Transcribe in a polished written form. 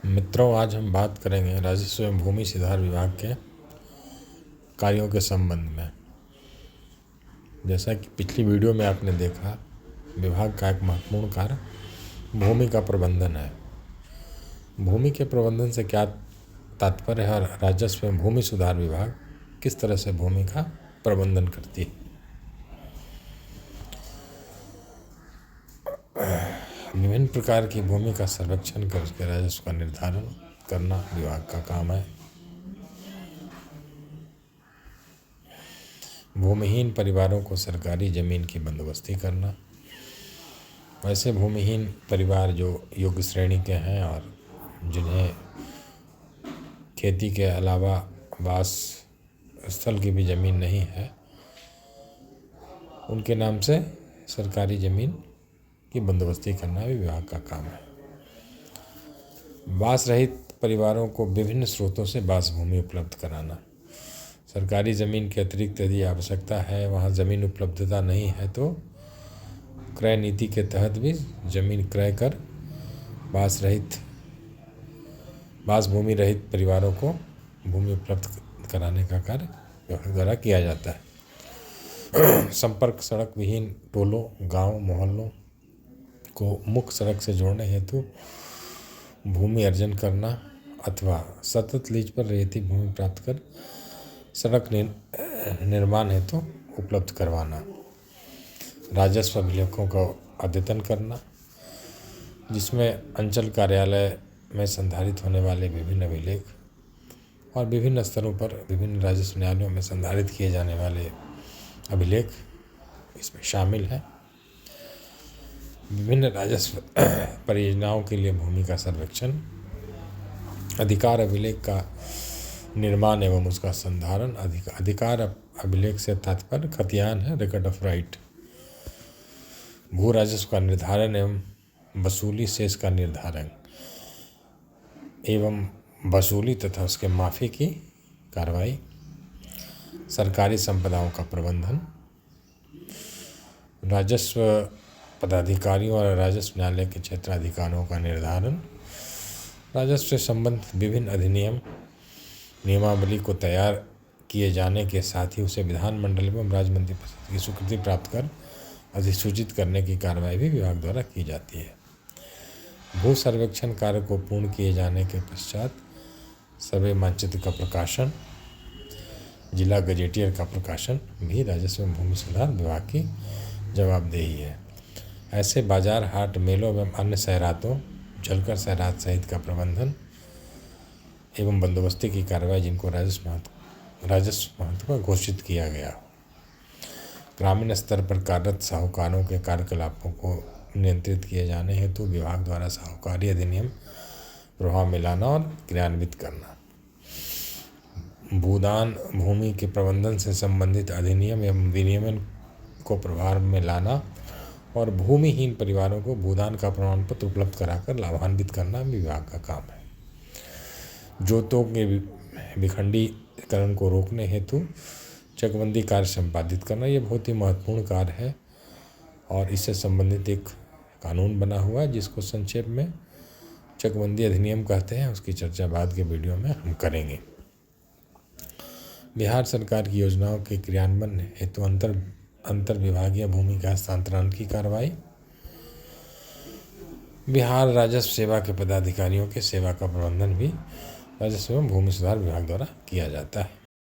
मित्रों, आज हम बात करेंगे राजस्व एवं भूमि सुधार विभाग के कार्यों के संबंध में। जैसा कि पिछली वीडियो में आपने देखा, विभाग का एक महत्वपूर्ण कार्य भूमि का प्रबंधन है। भूमि के प्रबंधन से क्या तात्पर्य है और राजस्व एवं भूमि सुधार विभाग किस तरह से भूमि का प्रबंधन करती है। विभिन्न प्रकार की भूमि का सर्वेक्षण करके राजस्व का निर्धारण करना विभाग का काम है। भूमिहीन परिवारों को सरकारी ज़मीन की बंदोबस्ती करना। वैसे भूमिहीन परिवार जो योग्य श्रेणी के हैं और जिन्हें खेती के अलावा वास स्थल की भी ज़मीन नहीं है, उनके नाम से सरकारी ज़मीन की बंदोबस्ती करना भी विभाग का काम है। वास रहित परिवारों को विभिन्न स्रोतों से वास भूमि उपलब्ध कराना। सरकारी ज़मीन के अतिरिक्त यदि आवश्यकता है, वहाँ ज़मीन उपलब्धता नहीं है, तो क्रय नीति के तहत भी ज़मीन क्रय कर वास भूमि रहित परिवारों को भूमि उपलब्ध कराने का कार्य विभाग द्वारा किया जाता है। संपर्क सड़क विहीन टोलों, गांव, मोहल्लों को मुख्य सड़क से जोड़ने हेतु भूमि अर्जन करना अथवा सतत लीज पर रहती भूमि प्राप्त कर सड़क निर्माण हेतु उपलब्ध करवाना। राजस्व अभिलेखों का अद्यतन करना, जिसमें अंचल कार्यालय में संधारित होने वाले विभिन्न अभिलेख और विभिन्न स्तरों पर विभिन्न राजस्व न्यायालयों में संधारित किए जाने वाले अभिलेख इसमें शामिल हैं। विभिन्न राजस्व परियोजनाओं के लिए भूमि का सर्वेक्षण, अधिकार अभिलेख का निर्माण एवं उसका संधारण। अधिकार अभिलेख से तात्पर्य खतियान है, रिकॉर्ड ऑफ राइट। भू राजस्व का निर्धारण एवं वसूली, शेष का निर्धारण एवं वसूली तथा उसके माफी की कार्रवाई। सरकारी संपदाओं का प्रबंधन, राजस्व पदाधिकारियों और राजस्व न्यायालय के क्षेत्राधिकारों का निर्धारण। राजस्व से संबंधित विभिन्न अधिनियम नियमावली को तैयार किए जाने के साथ ही उसे विधानमंडल एवं राज्य मंत्रिपरिषद की स्वीकृति प्राप्त कर अधिसूचित करने की कार्रवाई भी विभाग द्वारा की जाती है। भू सर्वेक्षण कार्य को पूर्ण किए जाने के पश्चात सर्वे मानचित्र का प्रकाशन, जिला गजेटियर का प्रकाशन भी राजस्व एवं भूमि सुधार विभाग की जवाबदेही है। ऐसे बाजार, हाट, मेलों एवं अन्य सैरातों, जलकर सैरात सहित का प्रबंधन एवं बंदोबस्ती की कार्रवाई जिनको राजस्व महत्व का घोषित किया गया। ग्रामीण स्तर पर कार्यरत साहूकारों के कार्यकलापों को नियंत्रित किए जाने हेतु विभाग द्वारा साहूकारी अधिनियम प्रभाव में लाना और क्रियान्वित करना। भूदान, भूमि के प्रबंधन से संबंधित अधिनियम एवं विनियमन को प्रभाव में लाना और भूमिहीन परिवारों को भूदान का प्रमाण पत्र उपलब्ध कराकर लाभान्वित करना विभाग का काम है। जोतों के विखंडीकरण को रोकने हेतु चकबंदी कार्य संपादित करना, ये बहुत ही महत्वपूर्ण कार्य है और इससे संबंधित एक कानून बना हुआ है जिसको संक्षेप में चकबंदी अधिनियम कहते हैं। उसकी चर्चा बाद के वीडियो में हम करेंगे। बिहार सरकार की योजनाओं के क्रियान्वयन हेतु अंतर विभागीय भूमि का हस्तांतरण की कार्रवाई। बिहार राजस्व सेवा के पदाधिकारियों के सेवा का प्रबंधन भी राजस्व एवं भूमि सुधार विभाग द्वारा किया जाता है।